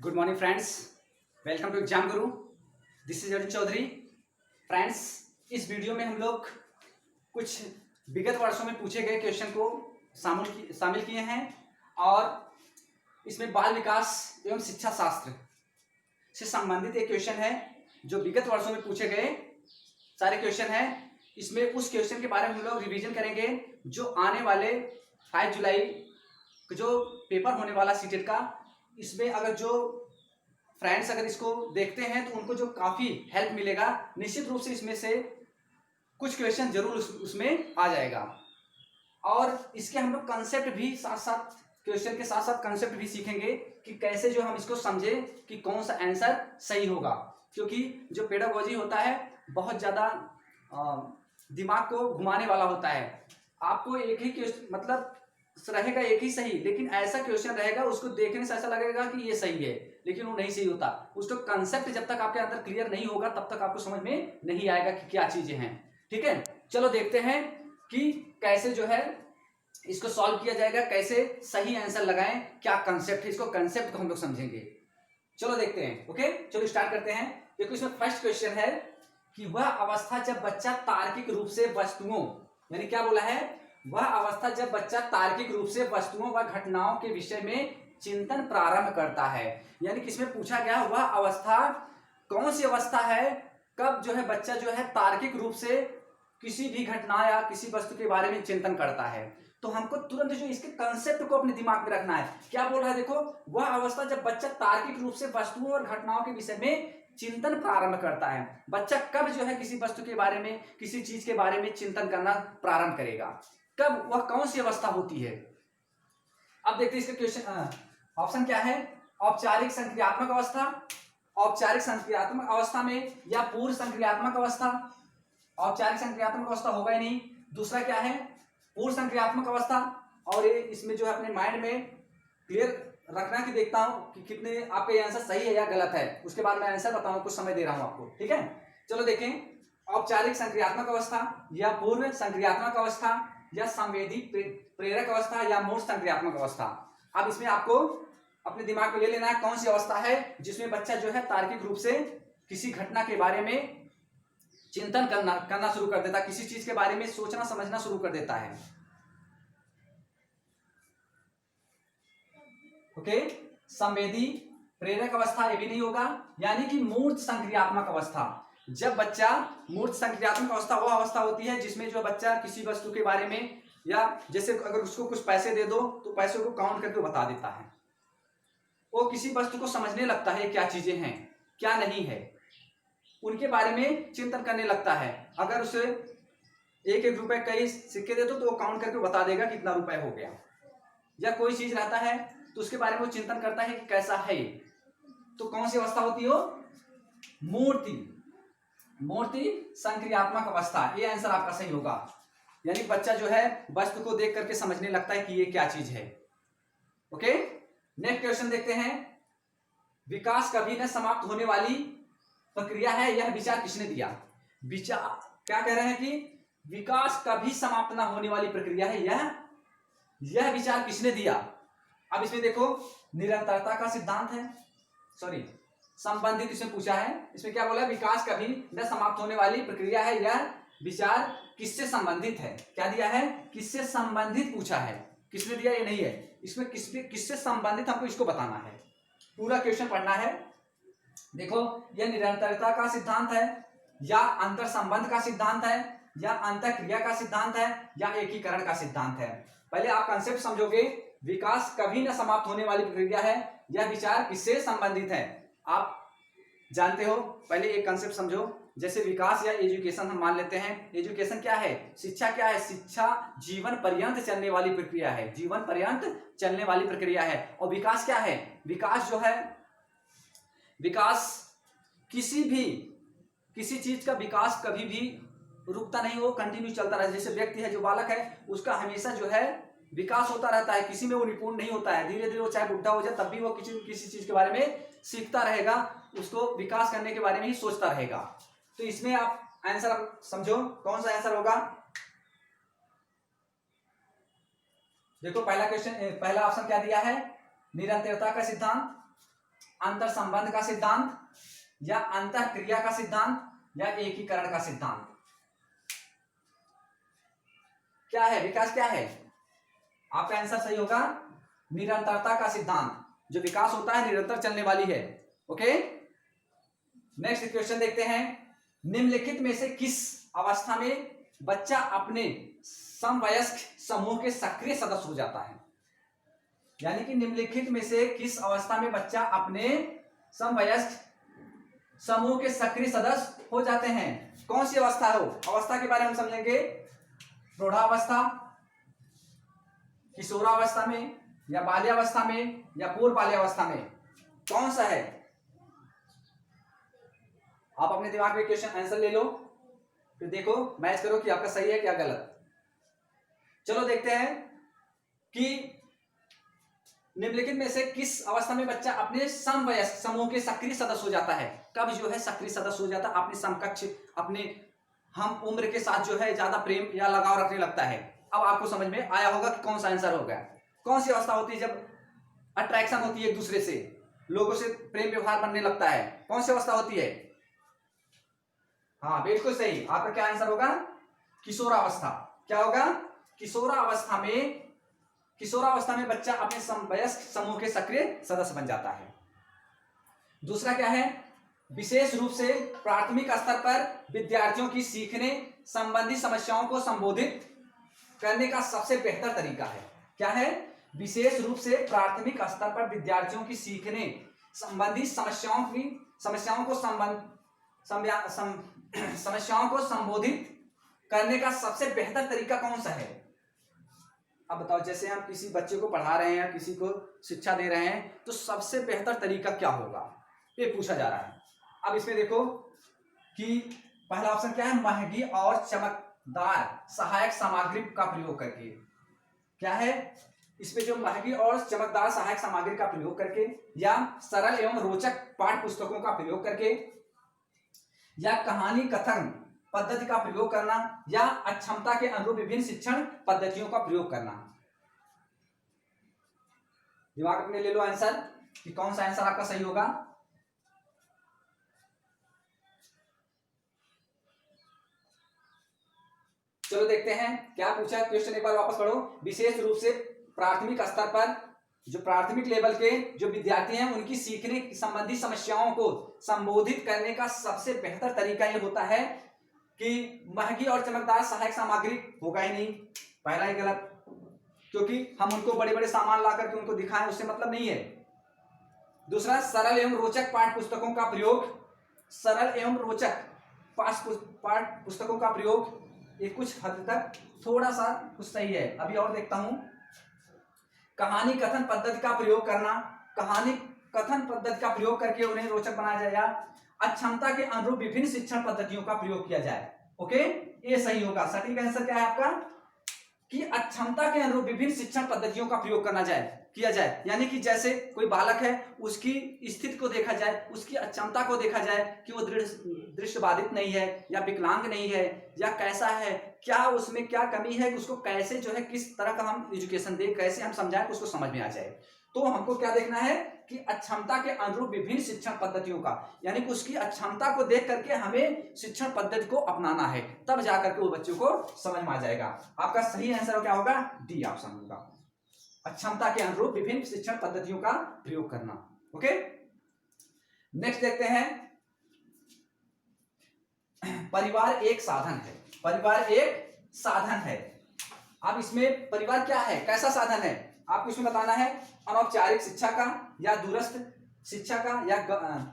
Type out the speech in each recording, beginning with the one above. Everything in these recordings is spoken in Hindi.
Good morning friends, welcome to exam Guru. This is Arjun Chaudhary. Friends, इस वीडियो में हम लोग कुछ विगत वर्षों में पूछे गए क्वेश्चन को शामिल किए हैं और इसमें बाल विकास एवं शिक्षा शास्त्र से संबंधित एक क्वेश्चन है जो विगत वर्षों में पूछे गए सारे क्वेश्चन हैं। इसमें उस क्वेश्चन के बारे में हम लोग रिवीजन करेंगे जो आने वाले 5 जुलाई जो पेपर होने वाला सीटेट का, इसमें अगर जो फ्रेंड्स अगर इसको देखते हैं तो उनको जो काफ़ी हेल्प मिलेगा। निश्चित रूप से इसमें से कुछ क्वेश्चन जरूर उसमें आ जाएगा और इसके हम लोग कंसेप्ट भी साथ साथ क्वेश्चन के साथ साथ कंसेप्ट भी सीखेंगे कि कैसे जो हम इसको समझें कि कौन सा आंसर सही होगा, क्योंकि जो पेडागोजी होता है बहुत ज़्यादा दिमाग को घुमाने वाला होता है। आपको एक ही क्वेश्चन मतलब रहेगा एक ही सही, लेकिन ऐसा क्वेश्चन रहेगा उसको देखने से ऐसा लगेगा कि ये सही है, लेकिन वो नहीं सही होता। उसका कंसेप्ट जब तक आपके अंदर क्लियर नहीं होगा तब तक आपको समझ में नहीं आएगा कि क्या चीजें हैं। ठीक है, चलो देखते हैं कि कैसे जो है इसको सॉल्व किया जाएगा, कैसे सही आंसर लगाएं, क्या कंसेप्ट है, इसको कंसेप्ट को हम लोग समझेंगे। चलो देखते हैं। ओके, चलो स्टार्ट करते हैं। देखो इसमें फर्स्ट क्वेश्चन है कि वह अवस्था जब बच्चा तार्किक रूप से वस्तुओं, यानी क्या बोला है, वह अवस्था जब बच्चा तार्किक रूप से वस्तुओं व घटनाओं के विषय में चिंतन प्रारंभ करता है। यानी कि इसमें पूछा गया वह अवस्था कौन सी अवस्था है, कब जो है बच्चा जो है तार्किक रूप से किसी भी घटना या किसी वस्तु के बारे में चिंतन करता है। तो हमको तुरंत जो इसके कंसेप्ट को अपने दिमाग में रखना है। क्या बोल रहा है, देखो वह अवस्था जब बच्चा तार्किक रूप से वस्तुओं और घटनाओं के विषय में चिंतन प्रारंभ करता है। बच्चा कब जो है किसी वस्तु के बारे में किसी चीज के बारे में चिंतन करना प्रारंभ करेगा, कब, वह कौन सी अवस्था होती है। अब देखते हैं इसका क्वेश्चन, ऑप्शन क्या है, औपचारिक संक्रियात्मक अवस्था, औपचारिक संक्रियात्मक अवस्था में या पूर्व संक्रियात्मक अवस्था। औपचारिक संक्रियात्मक अवस्था होगा ही नहीं। दूसरा क्या है, पूर्व संक्रियात्मक अवस्था। और ये इसमें जो है अपने माइंड में क्लियर रखना कि देखता हूं कि कितने आपका आंसर सही है या गलत है, उसके बाद मैं आंसर बताऊंगा, कुछ समय दे रहा हूं आपको। ठीक है, चलो देखें। औपचारिक संक्रियात्मक अवस्था या पूर्व संक्रियात्मक अवस्था या संवेदी प्रेरक अवस्था या मूर्त संक्रियात्मक अवस्था। अब इसमें आपको अपने दिमाग में ले लेना है कौन सी अवस्था है जिसमें बच्चा जो है तार्किक रूप से किसी घटना के बारे में चिंतन करना शुरू कर देता है, किसी चीज के बारे में सोचना समझना शुरू कर देता है। ओके, संवेदी प्रेरक अवस्था ये भी नहीं होगा, यानी कि मूर्त संक्रियात्मक अवस्था। जब बच्चा मूर्त संक्रियात्मक अवस्था वह अवस्था होती है जिसमें जो बच्चा किसी वस्तु के बारे में, या जैसे अगर उसको कुछ पैसे दे दो तो पैसों को काउंट करके बता देता है, वो किसी वस्तु को समझने लगता है क्या चीजें हैं क्या नहीं है, उनके बारे में चिंतन करने लगता है। अगर उसे एक एक रुपए कई सिक्के दे दो तो वो काउंट करके बता देगा कितना रुपए हो गया। या कोई चीज रहता है तो उसके बारे में वो चिंतन करता है कि कैसा है। तो कौन सी अवस्था होती हो, मूर्ति संक्रियात्मक अवस्था। ये आंसर आपका सही होगा, यानी बच्चा जो है वस्तु को देख करके समझने लगता है कि ये क्या चीज है। ओके, नेक्स्ट क्वेश्चन देखते हैं। विकास कभी न समाप्त होने वाली प्रक्रिया है, यह विचार किसने दिया। विचार क्या कह रहे हैं कि विकास कभी समाप्त ना होने वाली प्रक्रिया है, यह विचार किसने दिया। अब इसमें देखो निरंतरता का सिद्धांत है, सॉरी संबंधित इसमें पूछा है। इसमें क्या बोला, विकास कभी न समाप्त होने वाली प्रक्रिया है, यह विचार किससे संबंधित है। क्या दिया है, किससे संबंधित पूछा है, किसने दिया ये नहीं है, इसमें किससे संबंधित हमको इसको बताना है। पूरा क्वेश्चन पढ़ना है। देखो यह निरंतरता का सिद्धांत है या अंतर संबंध का सिद्धांत है या अंतःक्रिया का सिद्धांत है या एकीकरण का सिद्धांत है। पहले आप कंसेप्ट समझोगे, विकास कभी न समाप्त होने वाली प्रक्रिया है, यह विचार किससे संबंधित है। आप जानते हो, पहले एक कंसेप्ट समझो। जैसे विकास या एजुकेशन हम मान लेते हैं। एजुकेशन क्या है, शिक्षा क्या है, शिक्षा जीवन पर्यंत चलने वाली प्रक्रिया है, जीवन पर्यंत चलने वाली प्रक्रिया है। और विकास क्या है, विकास जो है, विकास किसी चीज का विकास कभी भी रुकता नहीं, वो कंटिन्यू चलता रहता है। जैसे व्यक्ति है जो बालक है उसका हमेशा जो है विकास होता रहता है, किसी में वो निपुण नहीं होता है। धीरे धीरे वो चाहे बुढ़ा हो जाए तब भी वो किसी चीज के बारे में सीखता रहेगा, उसको विकास करने के बारे में ही सोचता रहेगा। तो इसमें आप आंसर आप समझो कौन सा आंसर होगा। देखो पहला ऑप्शन क्या दिया है, निरंतरता का सिद्धांत। अंतर संबंध का सिद्धांत, या अंतर क्रिया का सिद्धांत, या एकीकरण का सिद्धांत? क्या है विकास, क्या है? आपका आंसर सही होगा निरंतरता का सिद्धांत। जो विकास होता है निरंतर चलने वाली है। ओके, नेक्स्ट क्वेश्चन देखते हैं। निम्नलिखित में से किस अवस्था में बच्चा अपने समवयस्क समूह के सक्रिय सदस्य हो जाता है? यानी कि निम्नलिखित में से किस अवस्था में बच्चा अपने समवयस्क समूह के सक्रिय सदस्य हो जाते हैं? कौन सी अवस्था हो? अवस्था के बारे में हम समझेंगे। प्रौढ़ावस्था, किशोरावस्था में, या बाल्यावस्था में, या पूर्व बाल्यावस्था में? कौन सा है? आप अपने दिमाग में क्वेश्चन आंसर ले लो, फिर देखो मैच करो कि आपका सही है क्या गलत। चलो देखते हैं कि निम्नलिखित में से किस अवस्था में बच्चा अपने समवयस्क समूह के सक्रिय सदस्य हो जाता है? कब जो है सक्रिय सदस्य हो जाता है? अपने समकक्ष, अपने हम उम्र के साथ जो है ज्यादा प्रेम या लगाव रखने लगता है। अब आपको समझ में आया होगा कि कौन सा आंसर होगा। कौन सी अवस्था होती है जब अट्रैक्शन होती है एक दूसरे से, लोगों से प्रेम व्यवहार बनने लगता है? कौन सी अवस्था होती है? हाँ बिल्कुल सही, आपका क्या आंसर होगा? किशोरावस्था। क्या होगा? किशोरावस्था में, किशोरावस्था में बच्चा अपने समवयस्क समूह के सक्रिय सदस्य बन जाता है। दूसरा क्या है? विशेष रूप से प्राथमिक स्तर पर विद्यार्थियों की सीखने संबंधी समस्याओं को संबोधित करने का सबसे बेहतर तरीका है। क्या है? विशेष रूप से प्राथमिक स्तर पर विद्यार्थियों की सीखने संबंधी समस्याओं को संबोधित करने का सबसे बेहतर तरीका कौन सा है? अब बताओ, जैसे हम किसी बच्चे को पढ़ा रहे हैं, किसी को शिक्षा दे रहे हैं, तो सबसे बेहतर तरीका क्या होगा, ये पूछा जा रहा है। अब इसमें देखो कि पहला ऑप्शन क्या है? महंगी और चमकदार सहायक सामग्री का प्रयोग करके। क्या है इसमें? जो महंगी और चमकदार सहायक सामग्री का प्रयोग करके, या सरल एवं रोचक पाठ्य पुस्तकों का प्रयोग करके, या कहानी कथन पद्धति का प्रयोग करना, या अक्षमता के अनुरूप विभिन्न शिक्षण पद्धतियों का प्रयोग करना। दिमाग में ले लो आंसर कि कौन सा आंसर आपका सही होगा। चलो देखते हैं क्या पूछा क्वेश्चन, एक बार वापस पढ़ो। विशेष रूप से प्राथमिक स्तर पर, जो प्राथमिक लेवल के जो विद्यार्थी हैं, उनकी सीखने संबंधी समस्याओं को संबोधित करने का सबसे बेहतर तरीका ये होता है कि महंगी और चमकदार सहायक सामग्री होगा ही नहीं, पहला ही गलत, क्योंकि हम उनको बड़े बड़े सामान ला करके उनको दिखाएं उससे मतलब नहीं है। दूसरा, सरल एवं रोचक पाठ्य पुस्तकों का प्रयोग, सरल एवं रोचक पाठ्य पुस्तकों का प्रयोग, ये कुछ हद तक थोड़ा सा कुछ सही है। अभी और देखता हूं। कहानी कथन पद्धति का प्रयोग करना, कहानी कथन पद्धति का प्रयोग करके उन्हें रोचक बनाया जाए, या अक्षमता के अनुरूप विभिन्न शिक्षण पद्धतियों का प्रयोग किया जाए। ओके, ये सही होगा। सटीक आंसर क्या है आपका? कि अक्षमता के अनुरूप विभिन्न शिक्षण पद्धतियों का प्रयोग किया जाए, यानी कि जैसे कोई बालक है, उसकी स्थिति को देखा जाए, उसकी अक्षमता को देखा जाए कि वो दृष्टिबाधित नहीं है, या विकलांग नहीं है, या कैसा है, क्या उसमें क्या कमी है, उसको कैसे जो है किस तरह का हम एजुकेशन दें, कैसे हम समझाएं उसको समझ में आ जाए। तो हमको क्या देखना है कि अक्षमता के अनुरूप विभिन्न शिक्षण पद्धतियों का, यानी कि उसकी अक्षमता को देख करके हमें शिक्षण पद्धति को अपनाना है, तब जाकर के वो बच्चों को समझ में आ जाएगा। आपका सही आंसर क्या होगा? डी ऑप्शन होगा, अक्षमता के अनुरूप विभिन्न शिक्षण पद्धतियों का प्रयोग करना। ओके, नेक्स्ट देखते हैं। परिवार एक साधन है, परिवार एक साधन है। अब इसमें परिवार क्या है, कैसा साधन है, आपको इसमें बताना है। अनौपचारिक शिक्षा का, या दूरस्थ शिक्षा का, या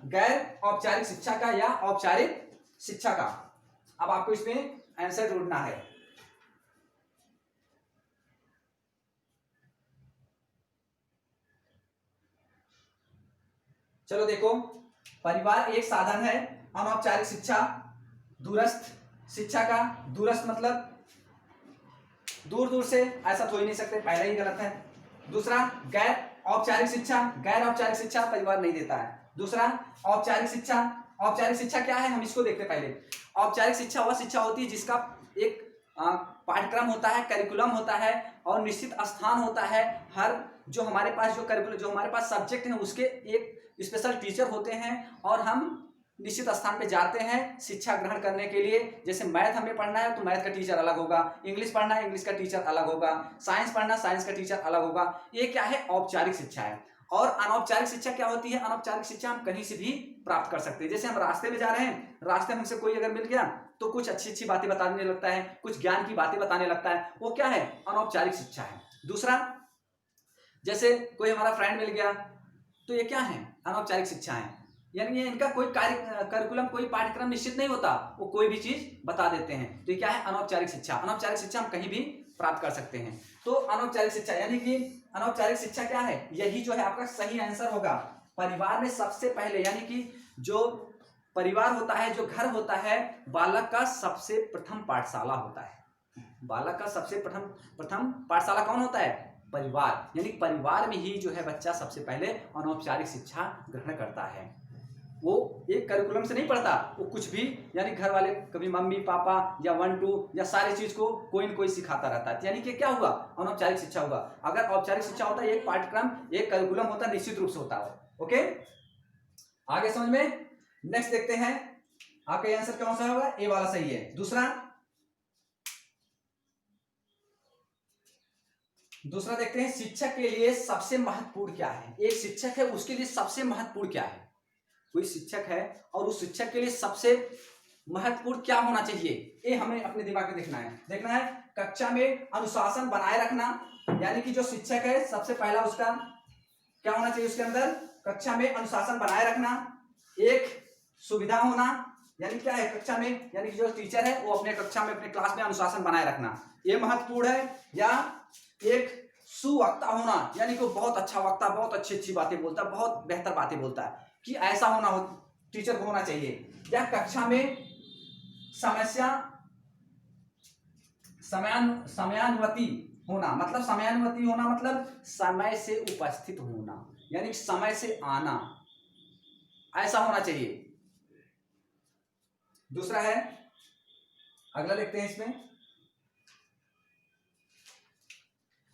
गैर औपचारिक शिक्षा का, या औपचारिक शिक्षा का। अब आपको इसमें आंसर ढूंढना है। चलो देखो, परिवार एक साधन है, अनौपचारिक शिक्षा, दूरस्थ शिक्षा का, दूरस्थ मतलब दूर दूर से, ऐसा तो ही नहीं सकते, पहला ही गलत है। दूसरा, गैर औपचारिक शिक्षा, गैर औपचारिक शिक्षा परिवार नहीं देता है। दूसरा, औपचारिक शिक्षा, औपचारिक शिक्षा क्या है हम इसको देखते पहले। औपचारिक शिक्षा वह शिक्षा होती है जिसका एक पाठ्यक्रम होता है, करिकुलम होता है और निश्चित स्थान होता है। हर जो हमारे पास जो करिकुलम जो हमारे पास सब्जेक्ट है उसके एक स्पेशल टीचर होते हैं और हम निश्चित स्थान पे जाते हैं शिक्षा ग्रहण करने के लिए। जैसे मैथ हमें पढ़ना है तो मैथ का टीचर अलग होगा, इंग्लिश पढ़ना है इंग्लिश का टीचर अलग होगा, साइंस पढ़ना साइंस का टीचर अलग होगा। ये क्या है? औपचारिक शिक्षा है। और अनौपचारिक शिक्षा क्या होती है? अनौपचारिक शिक्षा हम कहीं से भी प्राप्त कर सकते हैं। जैसे हम रास्ते में जा रहे हैं, रास्ते में हमसे कोई अगर मिल गया तो कुछ अच्छी अच्छी बातें बताने लगता है, कुछ ज्ञान की बातें बताने लगता है, वो क्या है? अनौपचारिक शिक्षा है। दूसरा, जैसे कोई हमारा फ्रेंड मिल गया तो ये क्या है? अनौपचारिक शिक्षा है। यानी ये इनका कोई करिकुलम कोई पाठ्यक्रम निश्चित नहीं होता, वो कोई भी चीज बता देते हैं। तो ये क्या है? अनौपचारिक शिक्षा। अनौपचारिक शिक्षा हम कहीं भी प्राप्त कर सकते हैं। तो अनौपचारिक शिक्षा यानी कि अनौपचारिक शिक्षा क्या है? यही जो है आपका सही आंसर होगा। परिवार में सबसे पहले यानी कि जो परिवार होता है, जो घर होता है, बालक का सबसे प्रथम पाठशाला होता है। बालक का सबसे प्रथम पाठशाला कौन होता है? परिवार। यानी परिवार में ही जो है बच्चा सबसे पहले अनौपचारिक शिक्षा ग्रहण करता है। वो एक करिकुलम से नहीं पढ़ता, वो कुछ भी यानी घर वाले कभी मम्मी पापा या 1 2 या सारी चीज को कोई न कोई सिखाता रहता है। यानी कि क्या हुआ? अनौपचारिक शिक्षा हुआ। अगर औपचारिक शिक्षा होता है एक पाठ्यक्रम एक करिकुलम होता, निश्चित रूप से होता है। ओके, आगे समझ में। नेक्स्ट देखते हैं आपका आंसर कौन सा होगा? ए वाला सही है। दूसरा देखते हैं शिक्षक के लिए सबसे महत्वपूर्ण क्या है। एक शिक्षक है उसके लिए सबसे महत्वपूर्ण क्या है? कोई शिक्षक है और उस शिक्षक के लिए सबसे महत्वपूर्ण क्या होना चाहिए, ये हमें अपने दिमाग में देखना है। कक्षा में अनुशासन बनाए रखना, यानी कि जो शिक्षक है सबसे पहला उसका क्या होना चाहिए? उसके अंदर कक्षा में अनुशासन बनाए रखना, एक सुविधा होना, यानी क्या है? कक्षा में यानी कि जो टीचर है वो अपने कक्षा में अपने क्लास में अनुशासन बनाए रखना, ये महत्वपूर्ण है। या एक सुवक्ता होना, यानी कि बहुत अच्छा वक्ता, बहुत अच्छी अच्छी बातें बोलता है, बहुत बेहतर बातें बोलता है, कि ऐसा होना हो टीचर को होना चाहिए। या कक्षा में समयानुवर्ती होना, मतलब समयानुवर्ती होना मतलब समय से उपस्थित होना, यानी समय से आना, ऐसा होना चाहिए। दूसरा है, अगला देखते हैं इसमें,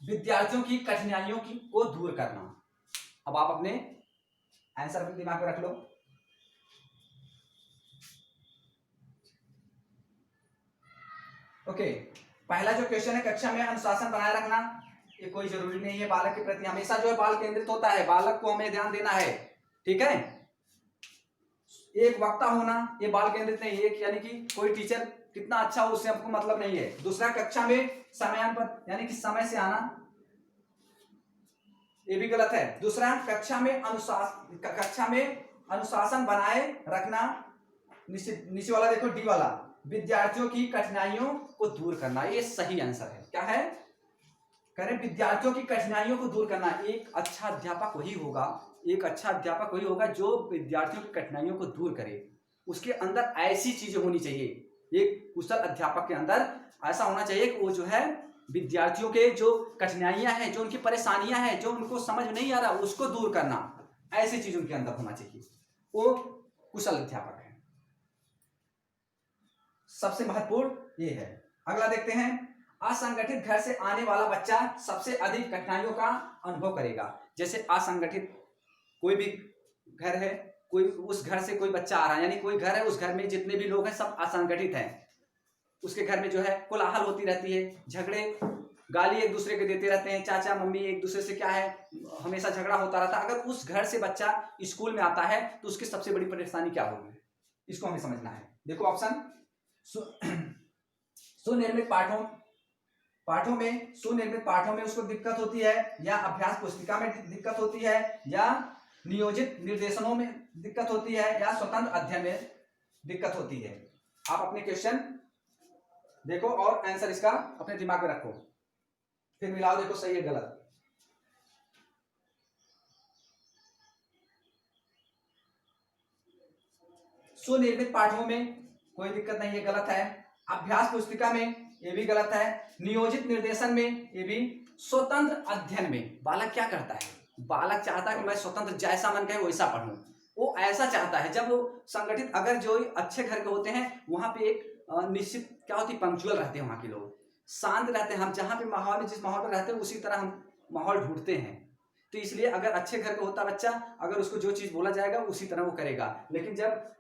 विद्यार्थियों की कठिनाइयों को दूर करना। अब आप अपने आंसर अपने दिमाग में रख लो। ओके, पहला जो क्वेश्चन है कक्षा में अनुशासन बनाए रखना, ये कोई जरूरी नहीं है। बालक के प्रति हमेशा जो है बाल केंद्रित होता है, बालक को हमें ध्यान देना है, ठीक है। एक वक्ता होना, ये बाल केंद्रित नहीं है, यानी कि कोई टीचर कितना अच्छा हो उससे हमको मतलब नहीं है। दूसरा, कक्षा में समयानुपात यानी कि समय से आना, ये भी गलत है। दूसरा, कक्षा में अनुशासन बनाए रखना, नीचे वाला देखो डी वाला, विद्यार्थियों की कठिनाइयों को दूर करना, ये सही आंसर है। क्या है? करें विद्यार्थियों की कठिनाइयों को दूर करना। एक अच्छा अध्यापक वही होगा जो विद्यार्थियों की कठिनाइयों को दूर करे। उसके अंदर ऐसी चीजें होनी चाहिए, एक कुशल अध्यापक के अंदर ऐसा होना चाहिए कि वो जो है विद्यार्थियों के जो कठिनाइयां हैं, जो उनकी परेशानियां हैं, जो उनको समझ नहीं आ रहा उसको दूर करना, ऐसी चीज उनके अंदर होना चाहिए, वो कुशल अध्यापक है। सबसे महत्वपूर्ण ये है। अगला देखते हैं, असंगठित घर से आने वाला बच्चा सबसे अधिक कठिनाइयों का अनुभव करेगा। जैसे असंगठित कोई भी घर है, कोई उस घर से कोई बच्चा आ रहा है, यानी कोई घर है उस घर में जितने भी लोग हैं सब असंगठित हैं, उसके घर में जो है कोलाहल होती रहती है, झगड़े गाली एक दूसरे के देते रहते हैं, चाचा मम्मी एक दूसरे से क्या है हमेशा झगड़ा होता रहता है। अगर उस घर से बच्चा स्कूल में आता है तो उसकी सबसे बड़ी परेशानी क्या होगी, इसको हमें समझना है। देखो ऑप्शन, सुनिर्मित पाठों में उसको दिक्कत होती है, या अभ्यास पुस्तिका में दिक्कत होती है, या नियोजित निर्देशनों में दिक्कत होती है, या स्वतंत्र अध्ययन में दिक्कत होती है। आप अपने क्वेश्चन देखो और आंसर इसका अपने दिमाग में रखो, फिर मिलाओ, देखो सही है गलत। सुनिर्मित पाठों में कोई दिक्कत नहीं है, गलत है। अभ्यास पुस्तिका में ये भी गलत है। नियोजित निर्देशन में ये भी। स्वतंत्र अध्ययन में बालक क्या करता है? बालक चाहता है कि मैं स्वतंत्र जैसा मन कहे वैसा पढ़ूं, वो ऐसा चाहता है। जब वो संगठित, अगर जो अच्छे घर के होते हैं वहां पे एक निश्चित क्या होती, पंक्चुअल रहते हैं वहां के लोग, शांत रहते हैं, हम जहाँ पे माहौल में जिस माहौल में रहते हैं उसी तरह हम माहौल ढूंढते हैं। तो इसलिए अगर अच्छे घर का होता बच्चा, अगर उसको जो चीज़ बोला जाएगा उसी तरह वो करेगा। लेकिन जब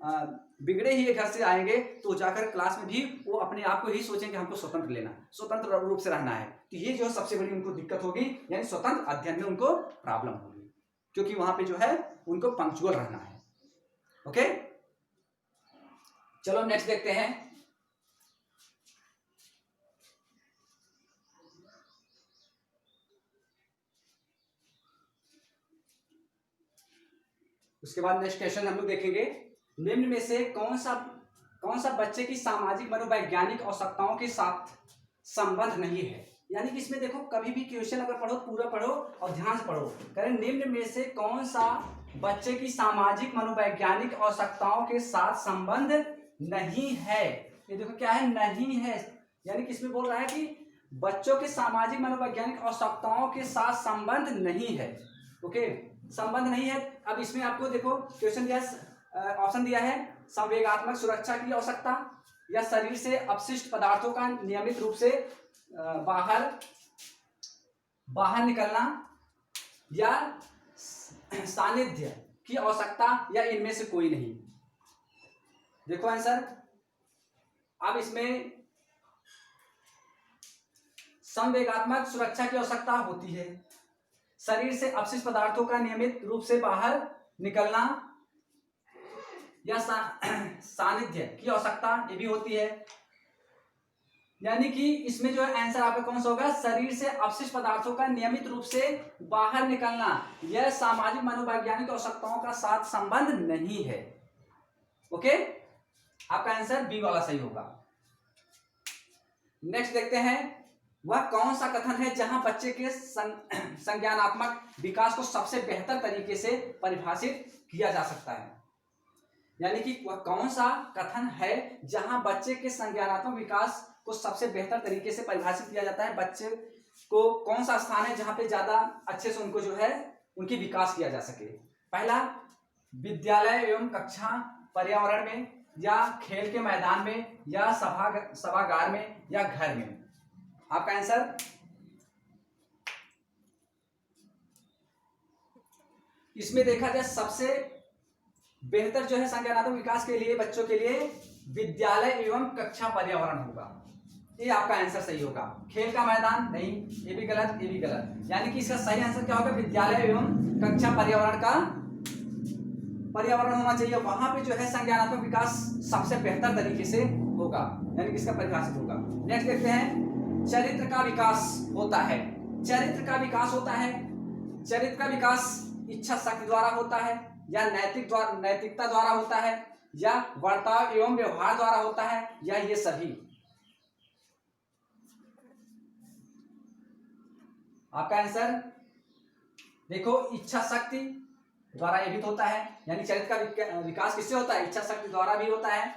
बिगड़े ही घर से आएंगे तो जाकर क्लास में भी वो अपने आप को ही सोचेंगे हमको स्वतंत्र लेना, स्वतंत्र रूप से रहना है। तो ये जो सबसे बड़ी उनको दिक्कत होगी, यानी स्वतंत्र अध्ययन में उनको प्रॉब्लम होगी, क्योंकि वहां पे जो है उनको पंक्चुअल रहना है। ओके, चलो नेक्स्ट देखते हैं। उसके बाद नेक्स्ट क्वेश्चन हम लोग देखेंगे, निम्न में से कौन सा बच्चे की सामाजिक मनोवैज्ञानिक आवश्यकताओं के साथ संबंध नहीं है। यानी कि इसमें देखो, कभी भी क्वेश्चन अगर पढ़ो पूरा पढ़ो और ध्यान से पढ़ो। करें, निम्न में से कौन सा बच्चे की सामाजिक मनोवैज्ञानिक आवश्यकताओं के साथ संबंध नहीं है। ये देखो क्या है, नहीं है, यानी कि इसमें बोल रहा है कि बच्चों के सामाजिक मनोवैज्ञानिक आवश्यकताओं के साथ संबंध नहीं है। ओके, संबंध नहीं है। अब इसमें आपको देखो क्वेश्चन दिया, ऑप्शन दिया है, संवेगात्मक सुरक्षा की आवश्यकता, या शरीर से अपशिष्ट पदार्थों का नियमित रूप से बाहर निकलना, या सानिध्य की आवश्यकता, या इनमें से कोई नहीं। देखो आंसर, अब इसमें संवेगात्मक सुरक्षा की आवश्यकता होती है, शरीर से अपशिष्ट पदार्थों का नियमित रूप से बाहर निकलना, या सानिध्य की आवश्यकता ये भी होती है। यानी कि इसमें जो है आंसर आपका कौन सा होगा, शरीर से अपशिष्ट पदार्थों का नियमित रूप से बाहर निकलना, यह सामाजिक मनोवैज्ञानिक आवश्यकताओं का साथ संबंध नहीं है। ओके, आपका आंसर बी वाला सही होगा। नेक्स्ट देखते हैं, वह कौन सा कथन है जहां बच्चे के संज्ञानात्मक विकास को सबसे बेहतर तरीके से परिभाषित किया जा सकता है। यानी कि वह कौन सा कथन है जहां बच्चे के संज्ञानात्मक विकास को सबसे बेहतर तरीके से परिभाषित किया जाता है। बच्चे को कौन सा स्थान है जहां पे ज्यादा अच्छे से उनको जो है उनकी विकास किया जा सके। पहला, विद्यालय एवं कक्षा पर्यावरण में, या खेल के मैदान में, या सभागार में, या घर में। आपका आंसर, इसमें देखा जाए सबसे बेहतर जो है संज्ञानात्मक विकास के लिए बच्चों के लिए विद्यालय एवं कक्षा पर्यावरण होगा। ये आपका आंसर सही होगा। खेल का मैदान नहीं, ये भी गलत, ये भी गलत। यानी कि इसका सही आंसर क्या होगा, विद्यालय एवं कक्षा पर्यावरण होना चाहिए। वहां पे जो है संज्ञानात्मक विकास सबसे बेहतर तरीके से होगा, यानी कि इसका परिभाषित होगा। नेक्स्ट देखते हैं, चरित्र का विकास होता है। चरित्र का विकास होता है, चरित्र का विकास इच्छा शक्ति द्वारा होता है, या नैतिकता द्वारा होता है, या वर्ताव एवं व्यवहार द्वारा होता है, या ये सभी। आपका आंसर देखो, इच्छा शक्ति द्वारा ये भी तो होता है, यानी चरित्र का विकास किससे होता है, इच्छा शक्ति द्वारा भी होता है,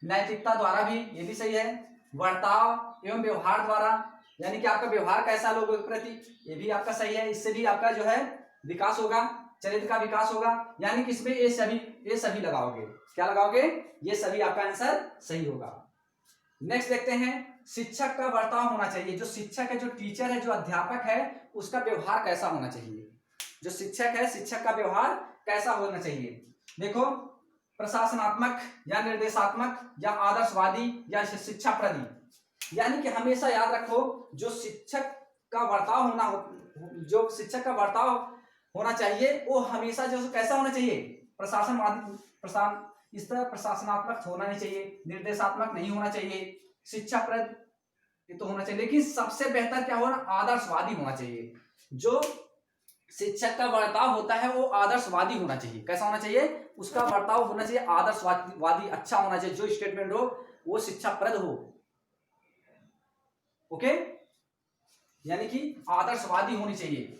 नैतिकता द्वारा भी, ये भी सही है, वर्ताव एवं व्यवहार द्वारा, यानी कि आपका व्यवहार कैसा लोगों के प्रति, ये भी आपका सही है। इससे भी आपका जो है विकास होगा, चरित्र का विकास होगा। यानी कि इसमें ये सभी लगाओगे, क्या लगाओगे, ये सभी, आपका आंसर सही होगा। नेक्स्ट देखते हैं, शिक्षक का बर्ताव होना चाहिए। जो शिक्षक है, जो टीचर है, जो अध्यापक है, उसका व्यवहार कैसा होना चाहिए। जो शिक्षक है, शिक्षक का व्यवहार कैसा होना चाहिए। देखो, प्रशासनात्मक, या निर्देशात्मक, या आदर्शवादी, या शिक्षाप्रदी। यानी कि हमेशा याद रखो, जो शिक्षक का बर्ताव होना चाहिए वो हमेशा जो कैसा होना चाहिए, इस तरह प्रशासनात्मक होना नहीं चाहिए, निर्देशात्मक नहीं होना चाहिए, शिक्षाप्रद ये तो होना चाहिए, लेकिन सबसे बेहतर क्या होना, आदर्शवादी होना चाहिए। जो शिक्षक का बर्ताव होता है वो आदर्शवादी होना चाहिए। कैसा होना चाहिए, उसका बर्ताव होना चाहिए आदर्शवादी, अच्छा होना चाहिए। जो स्टेटमेंट हो वो शिक्षाप्रद हो। ओके, यानी कि आदर्शवादी होनी चाहिए।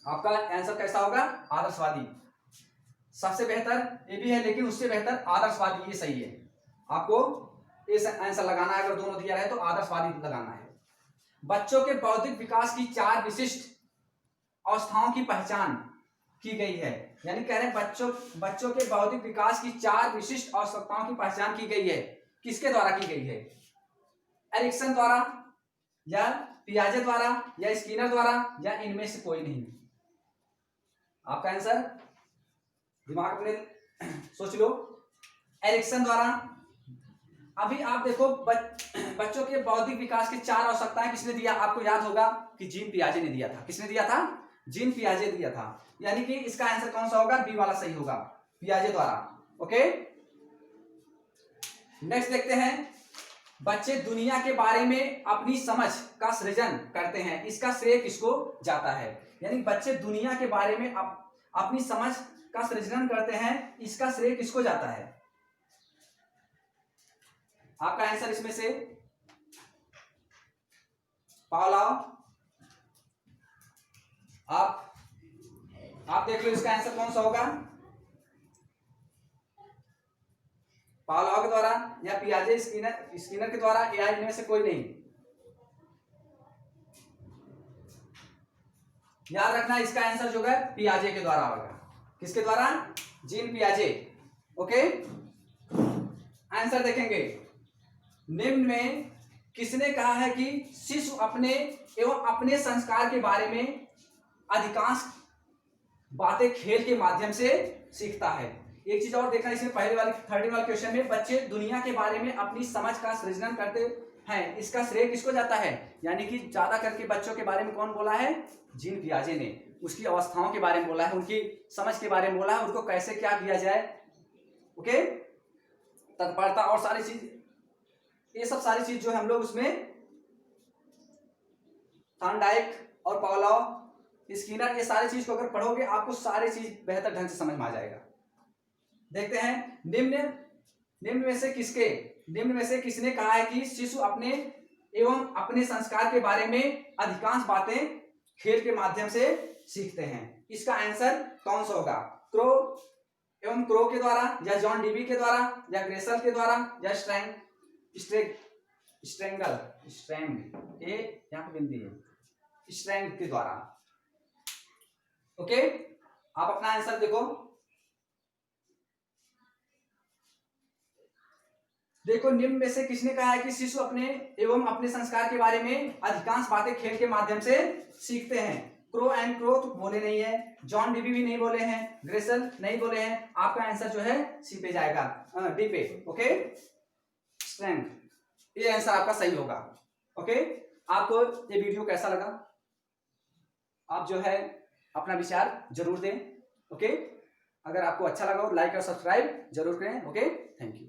आपका आंसर कैसा होगा, आदर्शवादी। सबसे बेहतर ये भी है, लेकिन उससे बेहतर आदर्शवादी, ये सही है। आपको इस आंसर लगाना है, अगर दोनों दिया रहे तो आदर्शवादी लगाना है। बच्चों के बौद्धिक विकास की 4 विशिष्ट अवस्थाओं की पहचान की गई है। यानी कह रहे हैं बच्चों के बौद्धिक विकास की 4 विशिष्ट आवश्यकताओं की पहचान की गई है। किसके द्वारा की गई है, एरिक्सन द्वारा या पियाजे द्वारा या स्किनर द्वारा या इनमें से कोई नहीं? आपका आंसर दिमाग में सोच लो। एरिक्सन द्वारा। अभी आप देखो बच्चों के बौद्धिक विकास की 4 आवश्यकताएं किसने दिया? आपको याद होगा कि जीन पियाजे ने दिया था। किसने दिया था? जीन पियाजे दिया था। यानी कि इसका आंसर कौन सा होगा? बी वाला सही होगा, पियाजे द्वारा। ओके, नेक्स्ट देखते हैं। बच्चे दुनिया के बारे में अपनी समझ का सृजन करते हैं, इसका श्रेय किसको जाता है? यानी बच्चे दुनिया के बारे में अपनी समझ का सृजन करते हैं, इसका श्रेय किसको जाता है? आपका आंसर इसमें से पावलोव। आप देख लो इसका आंसर कौन सा होगा? पावलोव के द्वारा या पियाजे स्किनर के द्वारा या इनमें से कोई नहीं? याद रखना इसका आंसर जो है पियाजे के द्वारा होगा। किसके द्वारा? जीन पियाजे। ओके, आंसर देखेंगे। निम्न में किसने कहा है कि शिशु अपने एवं अपने संस्कार के बारे में अधिकांश बातें खेल के माध्यम से सीखता है? एक चीज और देखना इसमें, पहले वाले 30 वाले क्वेश्चन में बच्चे दुनिया के बारे में अपनी समझ का सृजन करते हैं, इसका श्रेय किसको जाता है? यानी कि ज्यादा करके बच्चों के बारे में कौन बोला है? जीन पियाजे ने। उसकी अवस्थाओं के बारे में बोला है, उनकी समझ के बारे में बोला है, उनको कैसे क्या किया जाए। ओके, तत्परता और सारी चीज, ये सब सारी चीज जो हम लोग उसमें थॉर्नडाइक और पावलोव, स्किनर, ये सारी चीज को अगर पढ़ोगे आपको सारी चीज बेहतर ढंग से समझ में आ जाएगा। देखते हैं निम्न में से किसने कहा है कि शिशु अपने एवं अपने संस्कार के बारे में अधिकांश बातें खेल के माध्यम से सीखते हैं? इसका आंसर कौन सा होगा? क्रो के द्वारा या जॉन डीवी के द्वारा या ग्रेसल के द्वारा या स्ट्रैंग के द्वारा? ओके, आप अपना आंसर देखो। निम्न में से किसने कहा है कि शिशु अपने एवं अपने संस्कार के बारे में अधिकांश बातें खेल के माध्यम से सीखते हैं? क्रो तो बोले नहीं है, जॉन डीवी भी नहीं बोले हैं, ग्रेसल नहीं बोले हैं। आपका आंसर जो है सी पे जाएगा, डी पे। ओके, स्ट्रेंथ, ये आंसर आपका सही होगा। ओके, आपको ये वीडियो कैसा लगा? आप जो है अपना विचार जरूर दें। ओके, अगर आपको अच्छा लगा हो लाइक और सब्सक्राइब जरूर करें। Okay, thank you.